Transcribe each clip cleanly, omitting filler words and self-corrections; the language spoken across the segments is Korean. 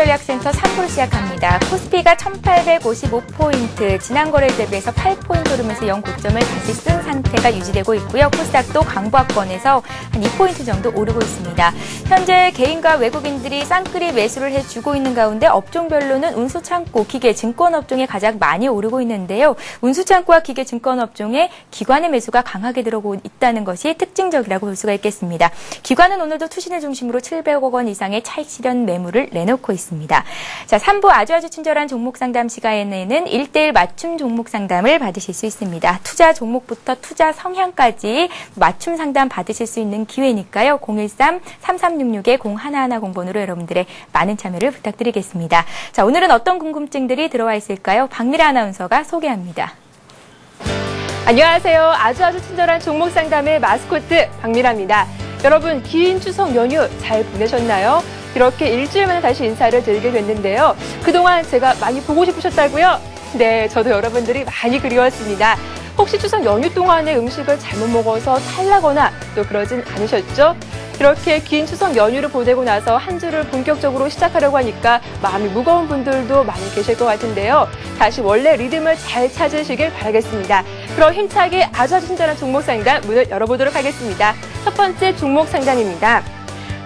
투자전략센터 3부 시작합니다. 코스피가 1855포인트, 지난 거래일 대비해서 8포인트 오르면서 0고점을 다시 쓴 상태가 유지되고 있고요. 코스닥도 강보합권에서 한 2포인트 정도 오르고 있습니다. 현재 개인과 외국인들이 쌍끌이 매수를 해주고 있는 가운데 업종별로는 운수창고, 기계, 증권업종에 가장 많이 오르고 있는데요. 운수창고와 기계, 증권업종에 기관의 매수가 강하게 들어오고 있다는 것이 특징적이라고 볼 수가 있겠습니다. 기관은 오늘도 투신을 중심으로 700억 원 이상의 차익 실현 매물을 내놓고 있습니다. 자, 3부 아주 친절한 종목 상담 시간에는 1대1 맞춤 종목 상담을 받으실 수 있습니다. 투자 종목부터 투자 성향까지 맞춤 상담 받으실 수 있는 기회니까요. 013-3366-0110번으로 여러분들의 많은 참여를 부탁드리겠습니다. 자, 오늘은 어떤 궁금증들이 들어와 있을까요? 박미라 아나운서가 소개합니다. 안녕하세요. 아주 친절한 종목 상담의 마스코트 박미라입니다. 여러분, 긴 추석 연휴 잘 보내셨나요? 이렇게 일주일 만에 다시 인사를 드리게 됐는데요. 그동안 제가 많이 보고 싶으셨다고요? 네, 저도 여러분들이 많이 그리웠습니다. 혹시 추석 연휴 동안에 음식을 잘못 먹어서 탈나거나 또 그러진 않으셨죠? 이렇게 긴 추석 연휴를 보내고 나서 한 주를 본격적으로 시작하려고 하니까 마음이 무거운 분들도 많이 계실 것 같은데요. 다시 원래 리듬을 잘 찾으시길 바라겠습니다. 그럼 힘차게 아주 친절한 종목 상담 문을 열어보도록 하겠습니다. 첫 번째 종목 상담입니다.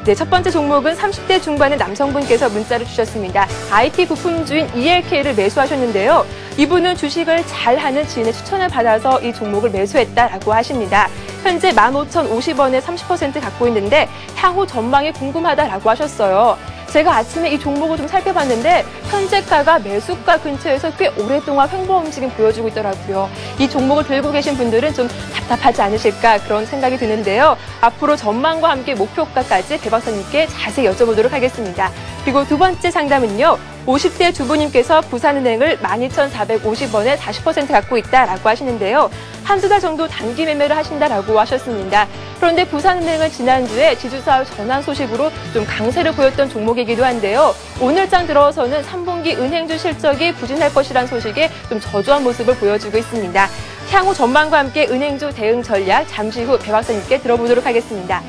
네, 첫 번째 종목은 30대 중반의 남성분께서 문자를 주셨습니다. IT 부품주인 ELK를 매수하셨는데요. 이분은 주식을 잘하는 지인의 추천을 받아서 이 종목을 매수했다라고 하십니다. 현재 15,050원에 30% 갖고 있는데 향후 전망이 궁금하다라고 하셨어요. 제가 아침에 이 종목을 좀 살펴봤는데 현재가가 매수가 근처에서 꽤 오랫동안 횡보 움직임 보여주고 있더라고요. 이 종목을 들고 계신 분들은 좀 답답하지 않으실까 그런 생각이 드는데요. 앞으로 전망과 함께 목표가까지 배 박사님께 자세히 여쭤보도록 하겠습니다. 그리고 두 번째 상담은요. 50대 주부님께서 부산은행을 12,450원에 40% 갖고 있다라고 하시는데요. 한두 달 정도 단기 매매를 하신다라고 하셨습니다. 그런데 부산은행은 지난주에 지주사업 전환 소식으로 좀 강세를 보였던 종목이기도 한데요. 오늘장 들어서는 3분기 은행주 실적이 부진할 것이라는 소식에 좀 저조한 모습을 보여주고 있습니다. 향후 전망과 함께 은행주 대응 전략 잠시 후 배 박사님께 들어보도록 하겠습니다.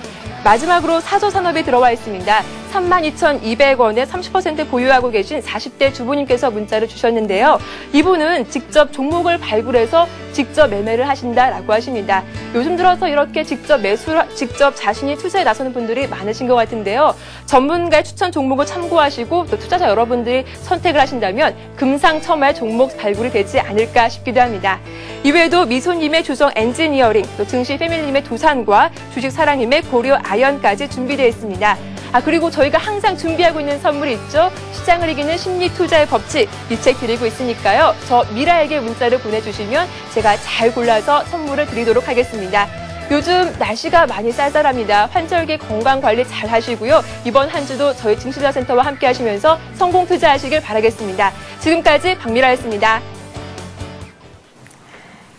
마지막으로 사조산업이 들어와 있습니다. 32,200원에 30% 보유하고 계신 40대 주부님께서 문자를 주셨는데요. 이분은 직접 종목을 발굴해서 직접 매매를 하신다라고 하십니다. 요즘 들어서 이렇게 직접 자신이 투자에 나서는 분들이 많으신 것 같은데요. 전문가의 추천 종목을 참고하시고 또 투자자 여러분들이 선택을 하신다면 금상첨화의 종목 발굴이 되지 않을까 싶기도 합니다. 이외에도 미소님의 주성 엔지니어링, 또 증시 패밀리님의 두산과 주식사랑님의 고려 아연까지 준비되어 있습니다. 그리고 저희가 항상 준비하고 있는 선물이 있죠. 시장을 이기는 심리 투자의 법칙, 이 책 드리고 있으니까요. 저 미라에게 문자를 보내주시면 제가 잘 골라서 선물을 드리도록 하겠습니다. 요즘 날씨가 많이 쌀쌀합니다. 환절기 건강관리 잘 하시고요. 이번 한 주도 저희 증시투자센터와 함께 하시면서 성공 투자하시길 바라겠습니다. 지금까지 박미라였습니다.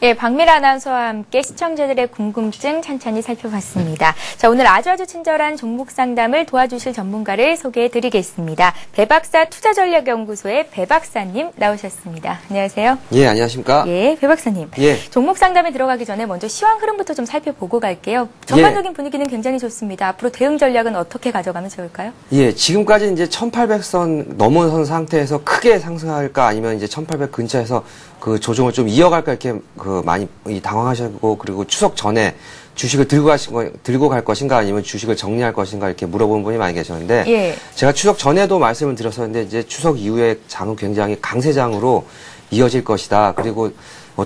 예, 박미라 아나운서와 함께 시청자들의 궁금증 찬찬히 살펴봤습니다. 자, 오늘 아주 친절한 종목 상담을 도와주실 전문가를 소개해드리겠습니다. 배박사 투자전략연구소의 배 박사님 나오셨습니다. 안녕하세요. 예, 안녕하십니까. 예, 배 박사님. 예. 종목 상담에 들어가기 전에 먼저 시황 흐름부터 좀 살펴보고 갈게요. 전반적인 분위기는 굉장히 좋습니다. 앞으로 대응 전략은 어떻게 가져가면 좋을까요? 예, 지금까지 이제 1800선 넘어선 상태에서 크게 상승할까 아니면 이제 1800 근처에서 그 조정을 좀 이어갈까 이렇게 많이 당황하시고, 그리고 추석 전에 주식을 들고 갈 것인가 아니면 주식을 정리할 것인가 이렇게 물어보는 분이 많이 계셨는데, 예. 제가 추석 전에도 말씀을 드렸었는데 이제 추석 이후에 장은 굉장히 강세장으로 이어질 것이다. 그리고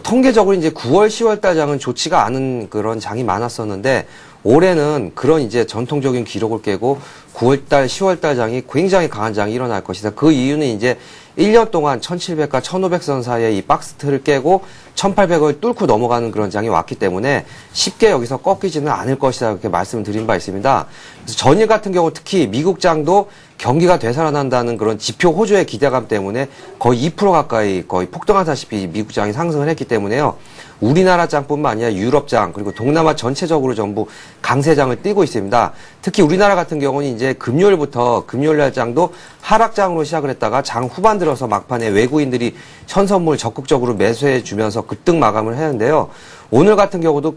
통계적으로 이제 9월, 10월 달 장은 좋지가 않은 그런 장이 많았었는데, 올해는 그런 이제 전통적인 기록을 깨고 9월 달, 10월 달 장이 굉장히 강한 장이 일어날 것이다. 그 이유는 이제 1년 동안 1700과 1500선 사이에 이 박스틀을 깨고 1800을 뚫고 넘어가는 그런 장이 왔기 때문에 쉽게 여기서 꺾이지는 않을 것이다. 이렇게 말씀을 드린 바 있습니다. 그래서 전일 같은 경우 특히 미국 장도 경기가 되살아난다는 그런 지표 호조의 기대감 때문에 거의 2% 가까이 거의 폭등하다시피 미국 장이 상승을 했기 때문에요. 우리나라 장뿐만 아니라 유럽 장 그리고 동남아 전체적으로 전부 강세장을 띠고 있습니다. 특히 우리나라 같은 경우는 이제 금요일 날 장도 하락장으로 시작을 했다가 장 후반 들어서 막판에 외국인들이 현선물 적극적으로 매수해 주면서 급등 마감을 했는데요. 오늘 같은 경우도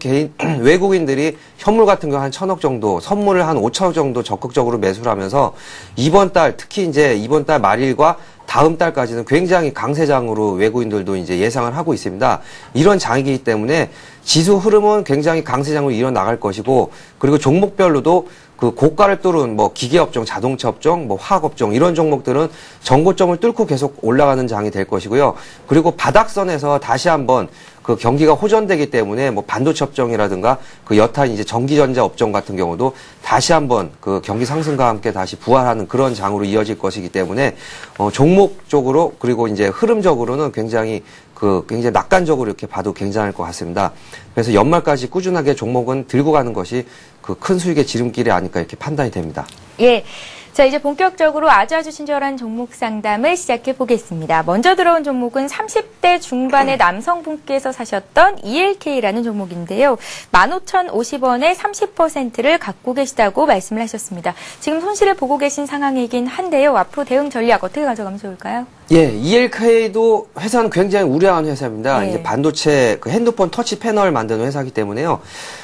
외국인들이 현물 같은 경우 한 1,000억 정도, 선물을 한 5,000억 정도 적극적으로 매수를 하면서 이번 달, 특히 이제 이번 달 말일과 다음 달까지는 굉장히 강세장으로 외국인들도 이제 예상을 하고 있습니다. 이런 장이기 때문에 지수 흐름은 굉장히 강세장으로 이어나갈 것이고, 그리고 종목별로도 그 고가를 뚫은 뭐 기계업종, 자동차업종, 뭐 화학업종 이런 종목들은 전고점을 뚫고 계속 올라가는 장이 될 것이고요. 그리고 바닥선에서 다시 한번 그 경기가 호전되기 때문에 뭐 반도체 업종이라든가 그 여타 이제 전기전자 업종 같은 경우도 다시 한번 그 경기 상승과 함께 다시 부활하는 그런 장으로 이어질 것이기 때문에 종목적으로 그리고 이제 흐름적으로는 굉장히 낙관적으로 이렇게 봐도 괜찮을 것 같습니다. 그래서 연말까지 꾸준하게 종목은 들고 가는 것이 그 큰 수익의 지름길이 아닐까 이렇게 판단이 됩니다. 예. 자, 이제 본격적으로 아주 친절한 종목 상담을 시작해 보겠습니다. 먼저 들어온 종목은 30대 중반의 남성분께서 사셨던 ELK라는 종목인데요. 15,050원에 30%를 갖고 계시다고 말씀을 하셨습니다. 지금 손실을 보고 계신 상황이긴 한데요. 앞으로 대응 전략 어떻게 가져가면 좋을까요? 예, ELK도 회사는 굉장히 우량한 회사입니다. 네. 이제 반도체 그 핸드폰 터치 패널 만드는 회사이기 때문에요.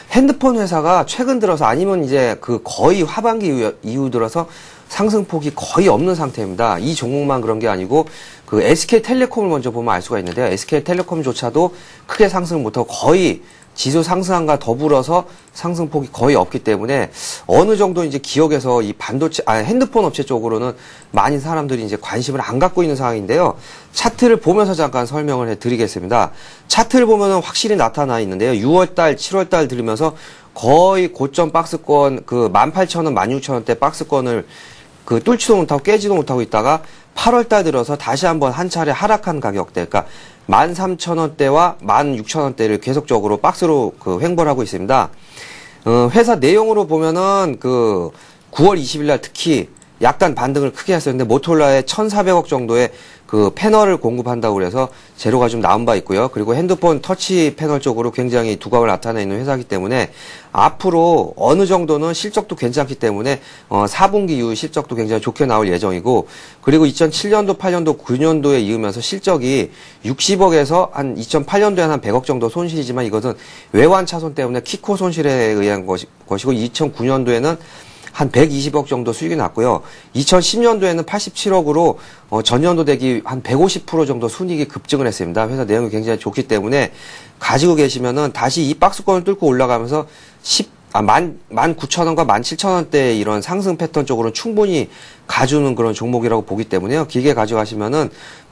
핸드폰 회사가 최근 들어서 아니면 이제 그 거의 하반기 이후 들어서 상승폭이 거의 없는 상태입니다. 이 종목만 그런 게 아니고 그 SK텔레콤을 먼저 보면 알 수가 있는데요. SK텔레콤조차도 크게 상승을 못하고 거의 지수 상승함과 더불어서 상승폭이 거의 없기 때문에 어느 정도 이제 기업에서 이 핸드폰 업체 쪽으로는 많은 사람들이 이제 관심을 안 갖고 있는 상황인데요. 차트를 보면서 잠깐 설명을 해드리겠습니다. 차트를 보면은 확실히 나타나 있는데요. 6월달, 7월달 들으면서 거의 고점 박스권 그 18,000원, 16,000원대 박스권을 그 뚫지도 못하고 깨지도 못하고 있다가 8월달 들어서 다시 한번 한 차례 하락한 가격대, 그러니까 13,000원대와 16,000원대를 계속적으로 박스로 그 횡보를 하고 있습니다. 회사 내용으로 보면은 그 9월 20일 날 특히 약간 반등을 크게 했었는데 모토로라에 1,400억 정도의 그 패널을 공급한다고 그래서 재료가 좀 나온 바 있고요. 그리고 핸드폰 터치 패널 쪽으로 굉장히 두각을 나타내는 회사이기 때문에 앞으로 어느 정도는 실적도 괜찮기 때문에 4분기 이후 실적도 굉장히 좋게 나올 예정이고, 그리고 2007년도, 8년도, 9년도에 이으면서 실적이 60억에서 한 2008년도에 한 100억 정도 손실이지만 이것은 외환 차손 때문에 키코 손실에 의한 것이고 2009년도에는 한 120억 정도 수익이 났고요. 2010년도에는 87억으로 전년도 대비 한 150% 정도 순이익이 급증을 했습니다. 회사 내용이 굉장히 좋기 때문에 가지고 계시면은 다시 이 박스권을 뚫고 올라가면서 19,000원과 17,000원대 이런 상승 패턴 쪽으로는 충분히 가주는 그런 종목이라고 보기 때문에요. 길게 가져가시면은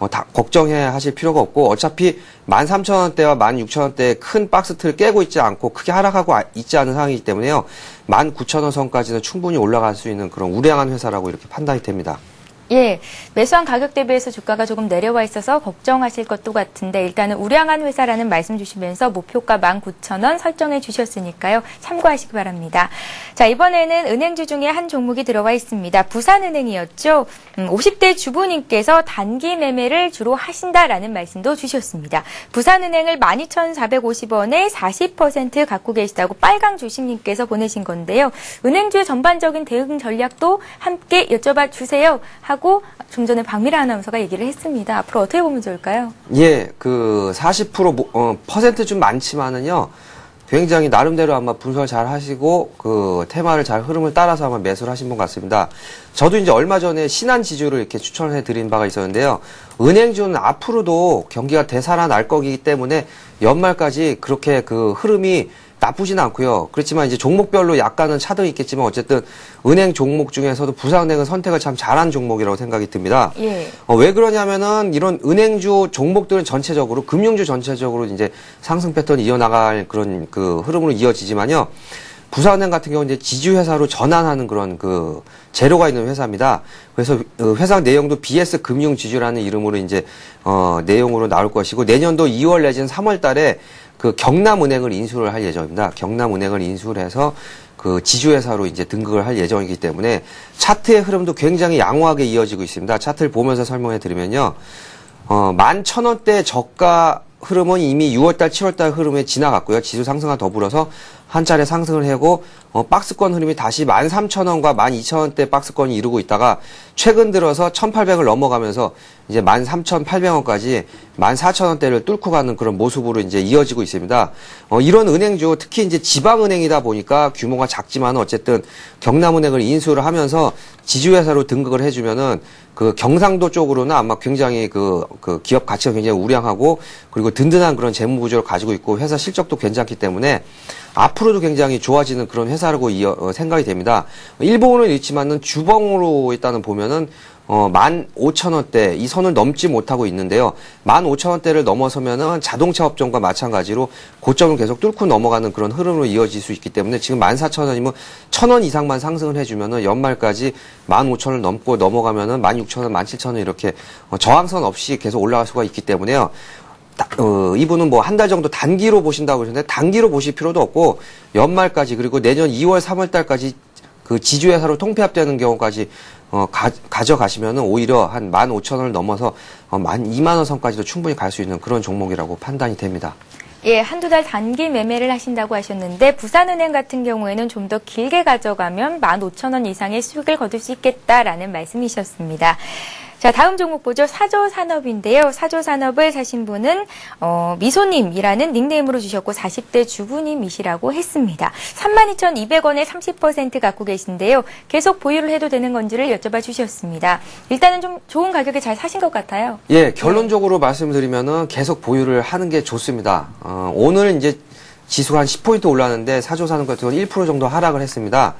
다 걱정해 하실 필요가 없고, 어차피 13,000원대와 16,000원대 큰 박스 틀을 깨고 있지 않고 크게 하락하고 있지 않은 상황이기 때문에요. 19,000원 선까지는 충분히 올라갈 수 있는 그런 우량한 회사라고 이렇게 판단이 됩니다. 예, 매수한 가격 대비해서 주가가 조금 내려와 있어서 걱정하실 것도 같은데 일단은 우량한 회사라는 말씀 주시면서 목표가 19,000원 설정해 주셨으니까요. 참고하시기 바랍니다. 자, 이번에는 은행주 중에 한 종목이 들어와 있습니다. 부산은행이었죠. 50대 주부님께서 단기 매매를 주로 하신다라는 말씀도 주셨습니다. 부산은행을 12,450원에 40% 갖고 계시다고 빨강 주심님께서 보내신 건데요. 은행주의 전반적인 대응 전략도 함께 여쭤봐 주세요 하고 좀 전에 박미라 아나운서가 얘기를 했습니다. 앞으로 어떻게 보면 좋을까요? 예, 그 40% 퍼센트 좀 많지만은요. 굉장히 나름대로 아마 분석을 잘 하시고 그 테마를 잘 흐름을 따라서 아마 매수를 하신 분 같습니다. 저도 이제 얼마 전에 신한지주를 이렇게 추천을 해드린 바가 있었는데요. 은행주는 앞으로도 경기가 되살아날 거기 때문에 연말까지 그렇게 그 흐름이 나쁘진 않고요. 그렇지만 이제 종목별로 약간은 차등이 있겠지만 어쨌든 은행 종목 중에서도 부산은행은 선택을 참 잘한 종목이라고 생각이 듭니다. 예. 왜 그러냐면은 이런 은행주 종목들은 전체적으로 금융주 전체적으로 이제 상승 패턴이 이어나갈 그런 그 흐름으로 이어지지만요. 부산은행 같은 경우는 이제 지주회사로 전환하는 그런 그 재료가 있는 회사입니다. 그래서 회사 내용도 BS 금융지주라는 이름으로 이제 내용으로 나올 것이고, 내년도 2월 내지는 3월 달에 그 경남은행을 인수를 할 예정입니다. 경남은행을 인수를 해서 그 지주회사로 이제 등극을 할 예정이기 때문에 차트의 흐름도 굉장히 양호하게 이어지고 있습니다. 차트를 보면서 설명해 드리면요. 11,000원대 저가 흐름은 이미 6월달, 7월달 흐름에 지나갔고요. 지수 상승과 더불어서 한 차례 상승을 하고 박스권 흐름이 다시 13,000원과 12,000원대 박스권이 이루고 있다가 최근 들어서 1,800을 넘어가면서 이제 13,800원까지 14,000원대를 뚫고 가는 그런 모습으로 이제 이어지고 있습니다. 이런 은행주, 특히 이제 지방은행이다 보니까 규모가 작지만 어쨌든 경남은행을 인수를 하면서 지주회사로 등극을 해주면은 그 경상도 쪽으로는 아마 굉장히 그 기업 가치가 굉장히 우량하고 그리고 든든한 그런 재무 구조를 가지고 있고 회사 실적도 괜찮기 때문에 앞으로도 굉장히 좋아지는 그런 회사라고 생각이 됩니다. 일본은 있지만은 주봉으로 일단은 보면은 15,000원대 이 선을 넘지 못하고 있는데요. 15,000원대를 넘어서면은 자동차 업종과 마찬가지로 고점을 계속 뚫고 넘어가는 그런 흐름으로 이어질 수 있기 때문에 지금 14,000원이면 1,000원 이상만 상승을 해주면은 연말까지 15,000원 넘고 넘어가면은 16,000원, 17,000원 이렇게 저항선 없이 계속 올라갈 수가 있기 때문에요. 이분은 뭐 한 달 정도 단기로 보신다고 그러셨는데 단기로 보실 필요도 없고 연말까지 그리고 내년 2월, 3월 달까지 그 지주회사로 통폐합되는 경우까지 가져가시면은 오히려 한 15,000원을 넘어서 2만 원 선까지도 충분히 갈 수 있는 그런 종목이라고 판단이 됩니다. 예, 한두 달 단기 매매를 하신다고 하셨는데 부산은행 같은 경우에는 좀 더 길게 가져가면 15,000원 이상의 수익을 거둘 수 있겠다라는 말씀이셨습니다. 자, 다음 종목 보죠. 사조산업인데요. 사조산업을 사신 분은 미소님이라는 닉네임으로 주셨고 40대 주부님이시라고 했습니다. 32,200원에 30% 갖고 계신데요. 계속 보유를 해도 되는 건지를 여쭤봐 주셨습니다. 일단은 좀 좋은 가격에 잘 사신 것 같아요. 예, 결론적으로 말씀드리면은 계속 보유를 하는 게 좋습니다. 오늘 이제 지수가 한 10포인트 올랐는데 사조산업 같은 경우는 1% 정도 하락을 했습니다.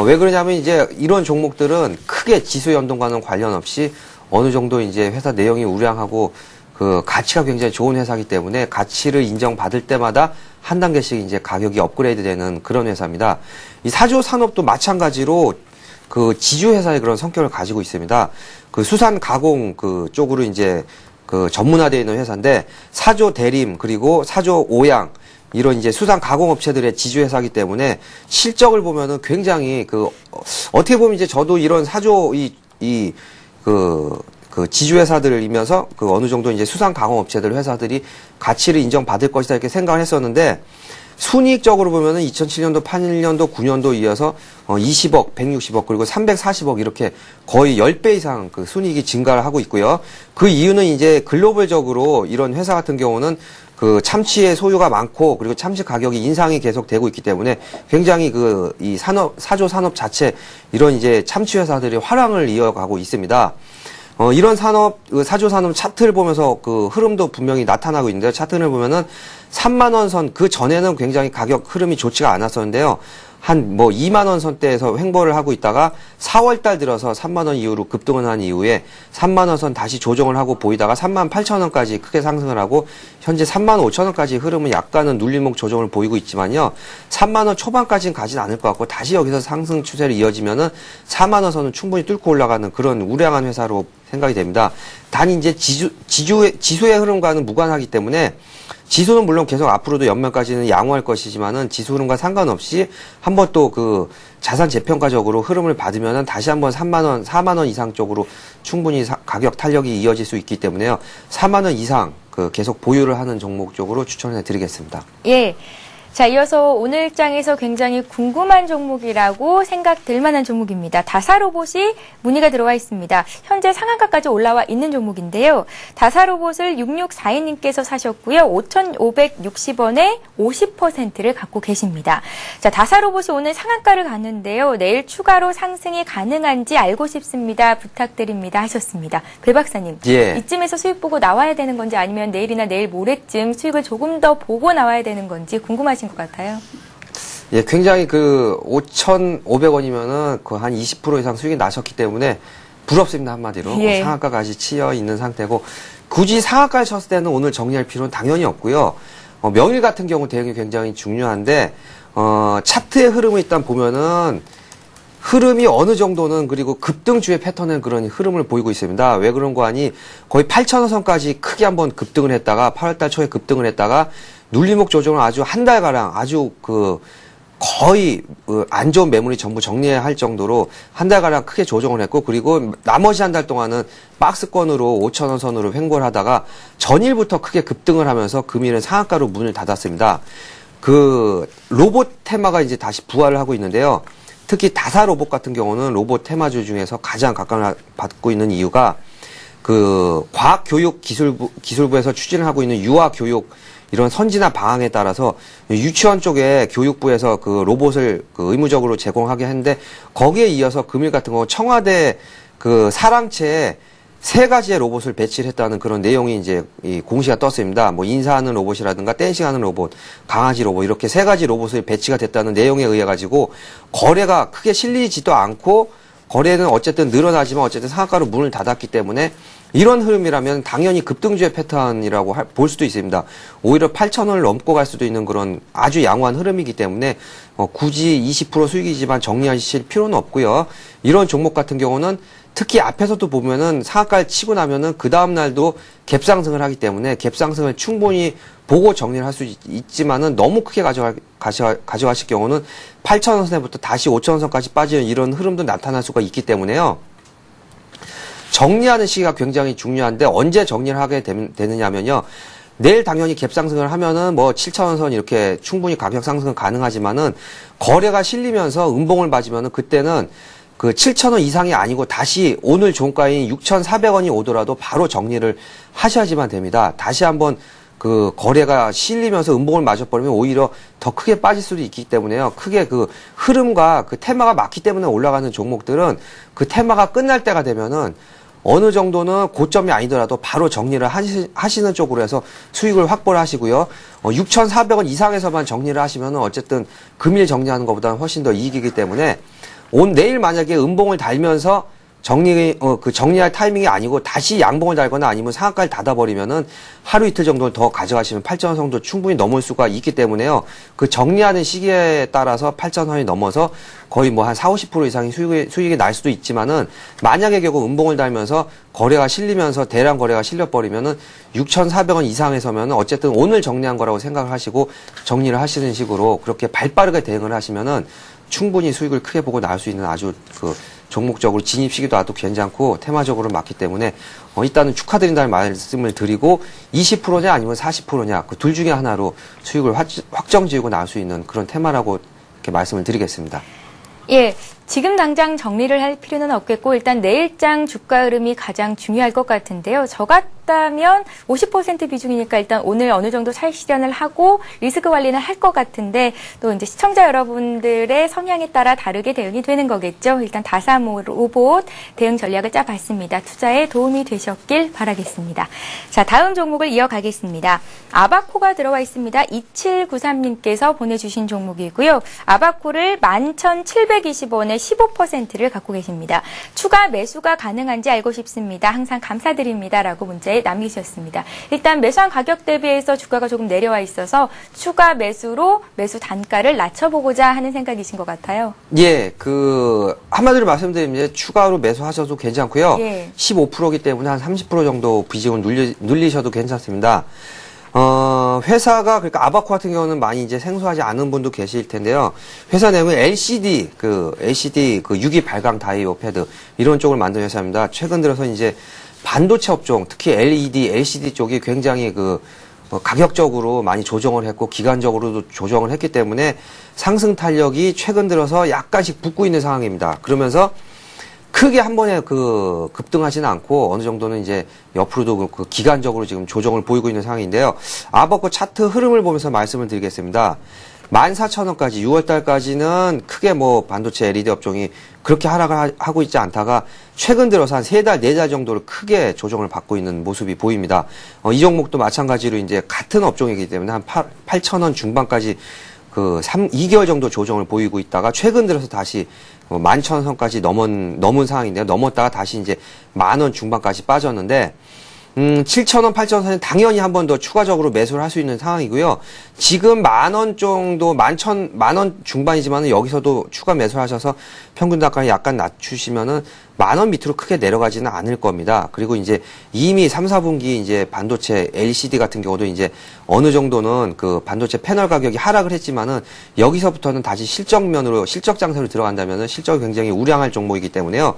왜 그러냐면 이제 이런 종목들은 크게 지수 연동과는 관련 없이 어느 정도 이제 회사 내용이 우량하고 그 가치가 굉장히 좋은 회사이기 때문에 가치를 인정받을 때마다 한 단계씩 이제 가격이 업그레이드 되는 그런 회사입니다. 이 사조산업도 마찬가지로 그 지주회사의 그런 성격을 가지고 있습니다. 그 수산 가공 그 쪽으로 이제 그 전문화되어 있는 회사인데 사조 대림 그리고 사조 오양 이런 이제 수산 가공업체들의 지주회사이기 때문에 실적을 보면은 굉장히 어떻게 보면 이제 저도 이런 사조 그 지주회사들이면서 그 어느 정도 이제 수산 가공업체들 회사들이 가치를 인정받을 것이다 이렇게 생각을 했었는데 순이익적으로 보면은 2007년도, 8년도, 9년도 이어서 20억, 160억 그리고 340억 이렇게 거의 10배 이상 그 순이익이 증가를 하고 있고요. 그 이유는 이제 글로벌적으로 이런 회사 같은 경우는 그 참치의 소유가 많고 그리고 참치 가격이 인상이 계속 되고 있기 때문에 굉장히 이 사조 산업 자체 이런 이제 참치 회사들이 화랑을 이어가고 있습니다. 이런 사조 산업 차트를 보면서 그 흐름도 분명히 나타나고 있는데요. 차트를 보면은 3만 원 선, 그 전에는 굉장히 가격 흐름이 좋지가 않았었는데요. 한 2만 원 선대에서 횡보를 하고 있다가 4월 달 들어서 3만 원 이후로 급등을 한 이후에 3만 원 선 다시 조정을 하고 보이다가 3만 8천 원까지 크게 상승을 하고 현재 3만 5천 원까지 흐름은 약간은 눌림목 조정을 보이고 있지만요. 3만 원 초반까지는 가진 않을 것 같고 다시 여기서 상승 추세를 이어지면은 4만 원 선은 충분히 뚫고 올라가는 그런 우량한 회사로 생각이 됩니다. 단 이제 지수의 흐름과는 무관하기 때문에 지수는 물론 계속 앞으로도 연말까지는 양호할 것이지만은 지수 흐름과 상관없이 한번 또 그 자산 재평가적으로 흐름을 받으면은 다시 한번 3만 원, 4만 원 이상 쪽으로 충분히 가격 탄력이 이어질 수 있기 때문에요. 4만 원 이상 그 계속 보유를 하는 종목 쪽으로 추천해 드리겠습니다. 예. 자, 이어서 오늘 장에서 굉장히 궁금한 종목이라고 생각될 만한 종목입니다. 다사로봇이 문의가 들어와 있습니다. 현재 상한가까지 올라와 있는 종목인데요. 다사로봇을 6642님께서 사셨고요. 5,560원에 50%를 갖고 계십니다. 자, 다사로봇이 오늘 상한가를 갔는데요. 내일 추가로 상승이 가능한지 알고 싶습니다. 부탁드립니다. 하셨습니다. 배 박사님, 예. 이쯤에서 수익 보고 나와야 되는 건지 아니면 내일이나 내일 모레쯤 수익을 조금 더 보고 나와야 되는 건지 궁금하신 것 같아요. 예, 굉장히 5,500원이면은 한 20% 이상 수익이 나셨기 때문에 부럽습니다, 한마디로. 예. 상한가까지 치여 있는 상태고, 굳이 상한가를 쳤을 때는 오늘 정리할 필요는 당연히 없고요. 명일 같은 경우 대응이 굉장히 중요한데, 차트의 흐름을 일단 보면은, 흐름이 어느 정도는 그리고 급등주의 패턴의 그런 흐름을 보이고 있습니다. 왜 그런 거 하니 거의 8,000원 선까지 크게 한번 급등을 했다가 8월달 초에 급등을 했다가 눌림목 조정을 아주 한 달가량 아주 거의 안 좋은 매물이 전부 정리해야 할 정도로 한 달가량 크게 조정을 했고 그리고 나머지 한 달 동안은 박스권으로 5,000원 선으로 횡보를 하다가 전일부터 크게 급등을 하면서 금일은 상한가로 문을 닫았습니다. 그 로봇 테마가 이제 다시 부활을 하고 있는데요. 특히 다사 로봇 같은 경우는 로봇 테마주 중에서 가장 각광을 받고 있는 이유가 그 과학교육기술부에서 추진을 하고 있는 유아교육 이런 선진화 방향에 따라서 유치원 쪽에 교육부에서 그 로봇을 그 의무적으로 제공하게 했는데 거기에 이어서 금일 같은 경우 청와대 그 사랑채에 3가지의 로봇을 배치를 했다는 그런 내용이 이제 이 공시가 떴습니다. 뭐 인사하는 로봇이라든가 댄싱하는 로봇, 강아지 로봇 이렇게 3가지 로봇을 배치가 됐다는 내용에 의해 가지고 거래가 크게 실리지도 않고 거래는 어쨌든 늘어나지만 어쨌든 상한가로 문을 닫았기 때문에 이런 흐름이라면 당연히 급등주의 패턴이라고 볼 수도 있습니다. 오히려 8,000원을 넘고 갈 수도 있는 그런 아주 양호한 흐름이기 때문에 굳이 20% 수익이지만 정리하실 필요는 없고요. 이런 종목 같은 경우는 특히 앞에서도 보면은 상한가를 치고 나면은 그 다음 날도 갭상승을 하기 때문에 갭상승을 충분히 보고 정리를 할 수 있지만은 너무 크게 가져가실 경우는 8,000원 선에부터 다시 5,000원 선까지 빠지는 이런 흐름도 나타날 수가 있기 때문에요. 정리하는 시기가 굉장히 중요한데 언제 정리를 하게 되느냐면요. 내일 당연히 갭상승을 하면은 뭐 7,000원 선 이렇게 충분히 가격 상승은 가능하지만은 거래가 실리면서 음봉을 맞으면은 그때는 그 7,000원 이상이 아니고 다시 오늘 종가인 6,400원이 오더라도 바로 정리를 하셔야지만 됩니다. 다시 한번 그 거래가 실리면서 음봉을 맞아버리면 오히려 더 크게 빠질 수도 있기 때문에요. 크게 그 흐름과 그 테마가 맞기 때문에 올라가는 종목들은 그 테마가 끝날 때가 되면은 어느 정도는 고점이 아니더라도 바로 정리를 하시는 쪽으로 해서 수익을 확보를 하시고요. 6,400원 이상에서만 정리를 하시면은 어쨌든 금일 정리하는 것보다는 훨씬 더 이익이기 때문에 내일 만약에 음봉을 달면서 정리할 타이밍이 아니고 다시 양봉을 달거나 아니면 상한가를 닫아버리면은 하루 이틀 정도 더 가져가시면 8,000원 정도 충분히 넘을 수가 있기 때문에요. 그 정리하는 시기에 따라서 8,000원이 넘어서 거의 뭐 한 40~50% 이상의 수익이 날 수도 있지만은 만약에 결국 음봉을 달면서 거래가 실리면서 대량 거래가 실려버리면은 6,400원 이상에서면은 어쨌든 오늘 정리한 거라고 생각을 하시고 정리를 하시는 식으로 그렇게 발빠르게 대응을 하시면은 충분히 수익을 크게 보고 나올 수 있는 아주 그 종목적으로 진입 시기도 아주 괜찮고 테마적으로 맞기 때문에 일단은 축하드린다는 말씀을 드리고 20%냐 아니면 40%냐 그 둘 중에 하나로 수익을 확정 지우고 나올 수 있는 그런 테마라고 이렇게 말씀을 드리겠습니다. 예, 지금 당장 정리를 할 필요는 없겠고 일단 내일장 주가 흐름이 가장 중요할 것 같은데요. 저 같다면 50% 비중이니까 일단 오늘 어느 정도 차익 실현을 하고 리스크 관리는 할 것 같은데 또 이제 시청자 여러분들의 성향에 따라 다르게 대응이 되는 거겠죠. 일단 다사 로봇 대응 전략을 짜봤습니다. 투자에 도움이 되셨길 바라겠습니다. 자, 다음 종목을 이어가겠습니다. 아바코가 들어와 있습니다. 2793님께서 보내주신 종목이고요. 아바코를 11,720원에 15%를 갖고 계십니다. 추가 매수가 가능한지 알고 싶습니다. 항상 감사드립니다. 라고 문자에 남기셨습니다. 일단 매수한 가격 대비해서 주가가 조금 내려와 있어서 추가 매수로 매수 단가를 낮춰보고자 하는 생각이신 것 같아요. 예, 한마디로 말씀드리면 추가로 매수하셔도 괜찮고요. 예. 15%이기 때문에 한 30% 정도 비중을 눌리셔도 괜찮습니다. 회사가, 그러니까 아바코 같은 경우는 많이 이제 생소하지 않은 분도 계실 텐데요. 회사 내용은 LCD 유기 발광 다이오 패드, 이런 쪽을 만든 회사입니다. 최근 들어서 이제 반도체 업종, 특히 LED, LCD 쪽이 굉장히 가격적으로 많이 조정을 했고, 기간적으로도 조정을 했기 때문에 상승 탄력이 최근 들어서 약간씩 붙고 있는 상황입니다. 그러면서 크게 한 번에 급등하지는 않고 어느 정도는 이제 옆으로도 기간적으로 지금 조정을 보이고 있는 상황인데요. 아바코 차트 흐름을 보면서 말씀을 드리겠습니다. 14,000원까지 6월달까지는 크게 반도체 LED 업종이 그렇게 하락을 하고 있지 않다가 최근 들어서 한 3달, 4달 정도를 크게 조정을 받고 있는 모습이 보입니다. 이 종목도 마찬가지로 이제 같은 업종이기 때문에 한 8,000원 중반까지 2개월 정도 조정을 보이고 있다가 최근 들어서 다시 11,000원선까지 넘은 상황인데요. 넘었다가 다시 이제 10,000원 중반까지 빠졌는데, 7,000원, 8,000원선은 당연히 한 번 더 추가적으로 매수를 할 수 있는 상황이고요. 지금 10,000원 정도, 10,000원 중반이지만은 여기서도 추가 매수를 하셔서 평균 단가를 약간 낮추시면은 10,000원 밑으로 크게 내려가지는 않을 겁니다. 그리고 이제 이미 3, 4분기 이제 반도체 LCD 같은 경우도 이제 어느 정도는 반도체 패널 가격이 하락을 했지만은 여기서부터는 다시 실적 장세로 들어간다면은 실적이 굉장히 우량할 종목이기 때문에요.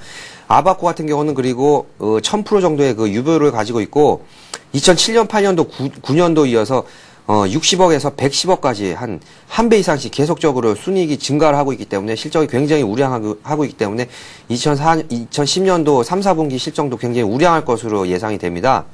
아바코 같은 경우는 그리고 1000% 정도의 유보를 가지고 있고 2007년, 8년도, 9년도 이어서 60억에서 110억까지 한 배 이상씩 계속적으로 순이익이 증가를 하고 있기 때문에 실적이 굉장히 우량하고 있기 때문에 2010년도 3, 4분기 실적도 굉장히 우량할 것으로 예상이 됩니다.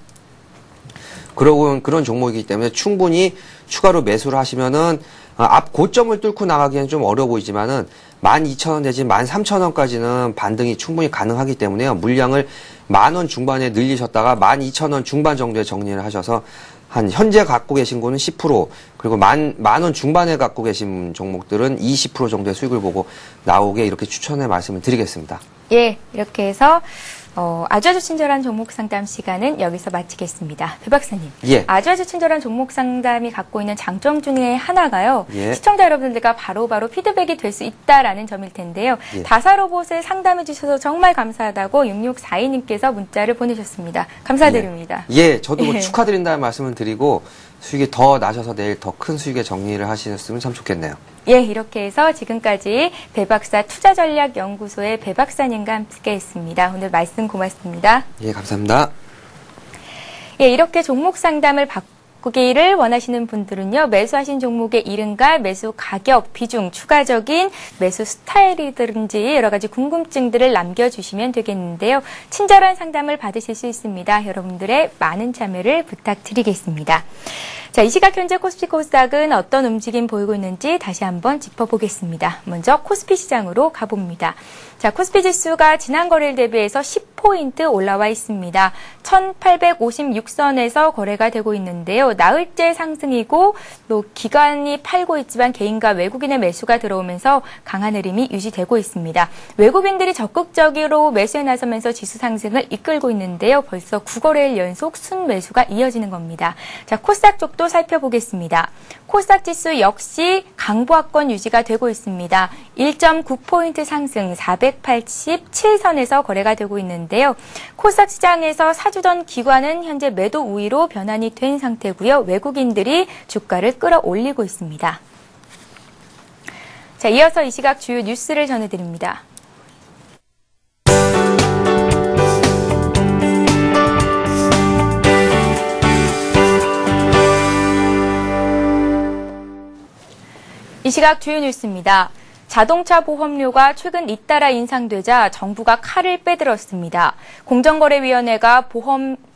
그런 종목이기 때문에 충분히 추가로 매수를 하시면은 앞 고점을 뚫고 나가기에는 좀 어려워 보이지만은 12,000원 내지 13,000원까지는 반등이 충분히 가능하기 때문에요. 물량을 10,000원 중반에 늘리셨다가 12,000원 중반 정도에 정리를 하셔서 현재 갖고 계신 거는 10%, 그리고 만원 중반에 갖고 계신 종목들은 20% 정도의 수익을 보고 나오게 이렇게 추천의 말씀을 드리겠습니다. 예, 이렇게 해서 아주 친절한 종목 상담 시간은 여기서 마치겠습니다. 배 박사님, 예. 아주 친절한 종목 상담이 갖고 있는 장점 중에 하나가요. 예. 시청자 여러분들과 바로바로 피드백이 될 수 있다라는 점일 텐데요. 예. 다사로봇을 상담해 주셔서 정말 감사하다고 6642님께서 문자를 보내셨습니다. 감사드립니다. 예, 저도 예. 축하드린다는 말씀을 드리고 수익이 더 나셔서 내일 더 큰 수익의 정리를 하시면 참 좋겠네요. 예, 이렇게 해서 지금까지 배박사 투자전략연구소의 배 박사님과 함께했습니다. 오늘 말씀 고맙습니다. 예, 감사합니다. 예, 이렇게 종목 상담을 받기를 원하시는 분들은요, 매수하신 종목의 이름과 매수 가격, 비중, 추가적인 매수 스타일이든지 여러 가지 궁금증들을 남겨주시면 되겠는데요. 친절한 상담을 받으실 수 있습니다. 여러분들의 많은 참여를 부탁드리겠습니다. 자, 이 시각 현재 코스피 코스닥은 어떤 움직임 보이고 있는지 다시 한번 짚어보겠습니다. 먼저 코스피 시장으로 가봅니다. 자, 코스피 지수가 지난 거래일 대비해서 10포인트 올라와 있습니다. 1856선에서 거래가 되고 있는데요. 나흘째 상승이고 또 기관이 팔고 있지만 개인과 외국인의 매수가 들어오면서 강한 흐름이 유지되고 있습니다. 외국인들이 적극적으로 매수에 나서면서 지수 상승을 이끌고 있는데요. 벌써 9거래일 연속 순매수가 이어지는 겁니다. 자, 코스닥 쪽도 살펴보겠습니다. 코스닥 지수 역시 강보합권 유지가 되고 있습니다. 1.9포인트 상승 487선에서 거래가 되고 있는데요. 코스닥 시장에서 사주던 기관은 현재 매도 우위로 변환이 된 상태고요. 외국인들이 주가를 끌어올리고 있습니다. 자, 이어서 이 시각 주요 뉴스를 전해드립니다. 이 시각 주요 뉴스입니다. 자동차 보험료가 최근 잇따라 인상되자 정부가 칼을 빼들었습니다. 공정거래위원회가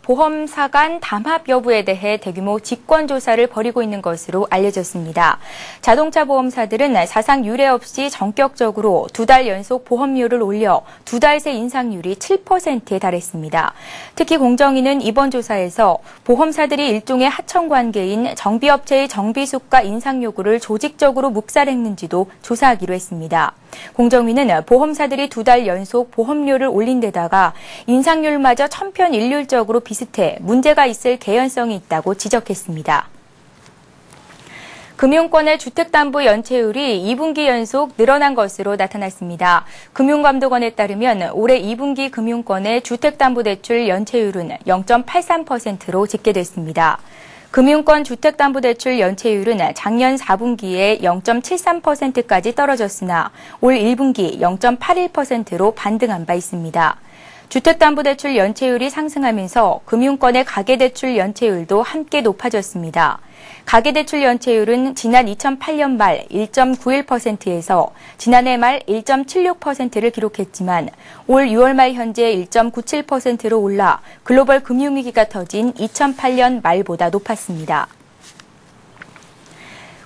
보험사 간 담합 여부에 대해 대규모 직권조사를 벌이고 있는 것으로 알려졌습니다. 자동차 보험사들은 사상 유례 없이 전격적으로 2달 연속 보험료를 올려 2달 새 인상률이 7%에 달했습니다. 특히 공정위는 이번 조사에서 보험사들이 일종의 하청관계인 정비업체의 정비수가 인상 요구를 조직적으로 묵살했는지도 조사하기로 했습니다. 공정위는 보험사들이 2달 연속 보험료를 올린 데다가 인상률마저 천편일률적으로 비슷해 문제가 있을 개연성이 있다고 지적했습니다. 금융권의 주택담보 연체율이 2분기 연속 늘어난 것으로 나타났습니다. 금융감독원에 따르면 올해 2분기 금융권의 주택담보대출 연체율은 0.83%로 집계됐습니다. 금융권 주택담보대출 연체율은 작년 4분기에 0.73%까지 떨어졌으나 올 1분기 0.81%로 반등한 바 있습니다. 주택담보대출 연체율이 상승하면서 금융권의 가계대출 연체율도 함께 높아졌습니다. 가계대출 연체율은 지난 2008년 말 1.91%에서 지난해 말 1.76%를 기록했지만 올 6월 말 현재 1.97%로 올라 글로벌 금융위기가 터진 2008년 말보다 높았습니다.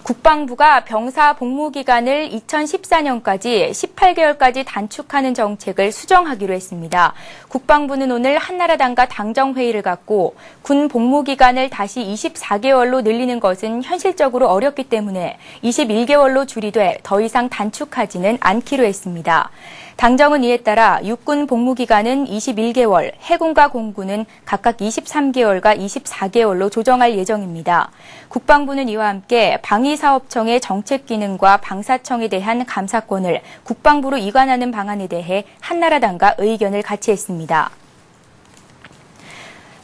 국방부가 병사 복무 기간을 2014년까지 18개월까지 단축하는 정책을 수정하기로 했습니다. 국방부는 오늘 한나라당과 당정회의를 갖고 군 복무 기간을 다시 24개월로 늘리는 것은 현실적으로 어렵기 때문에 21개월로 줄이되 더 이상 단축하지는 않기로 했습니다. 당정은 이에 따라 육군 복무 기간은 21개월, 해군과 공군은 각각 23개월과 24개월로 조정할 예정입니다. 국방부는 이와 함께 방위사업청의 정책 기능과 방사청에 대한 감사권을 국방부로 이관하는 방안에 대해 한나라당과 의견을 같이 했습니다.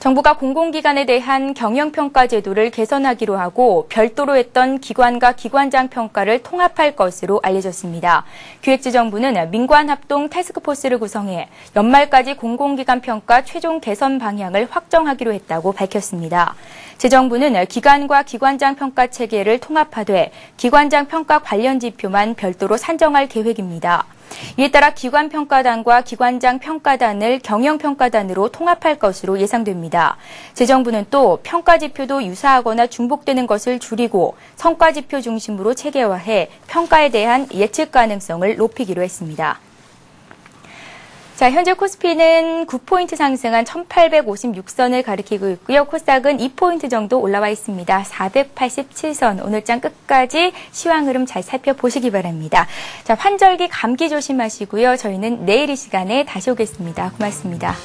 정부가 공공기관에 대한 경영평가 제도를 개선하기로 하고 별도로 했던 기관과 기관장 평가를 통합할 것으로 알려졌습니다. 기획재정부는 민관합동 태스크포스를 구성해 연말까지 공공기관 평가 최종 개선 방향을 확정하기로 했다고 밝혔습니다. 재정부는 기관과 기관장 평가 체계를 통합하되 기관장 평가 관련 지표만 별도로 산정할 계획입니다. 이에 따라 기관평가단과 기관장 평가단을 경영평가단으로 통합할 것으로 예상됩니다. 재정부는 또 평가지표도 유사하거나 중복되는 것을 줄이고 성과지표 중심으로 체계화해 평가에 대한 예측 가능성을 높이기로 했습니다. 자, 현재 코스피는 9포인트 상승한 1856선을 가리키고 있고요. 코스닥은 2포인트 정도 올라와 있습니다. 487선. 오늘장 끝까지 시황 흐름 잘 살펴보시기 바랍니다. 자, 환절기 감기 조심하시고요. 저희는 내일 이 시간에 다시 오겠습니다. 고맙습니다.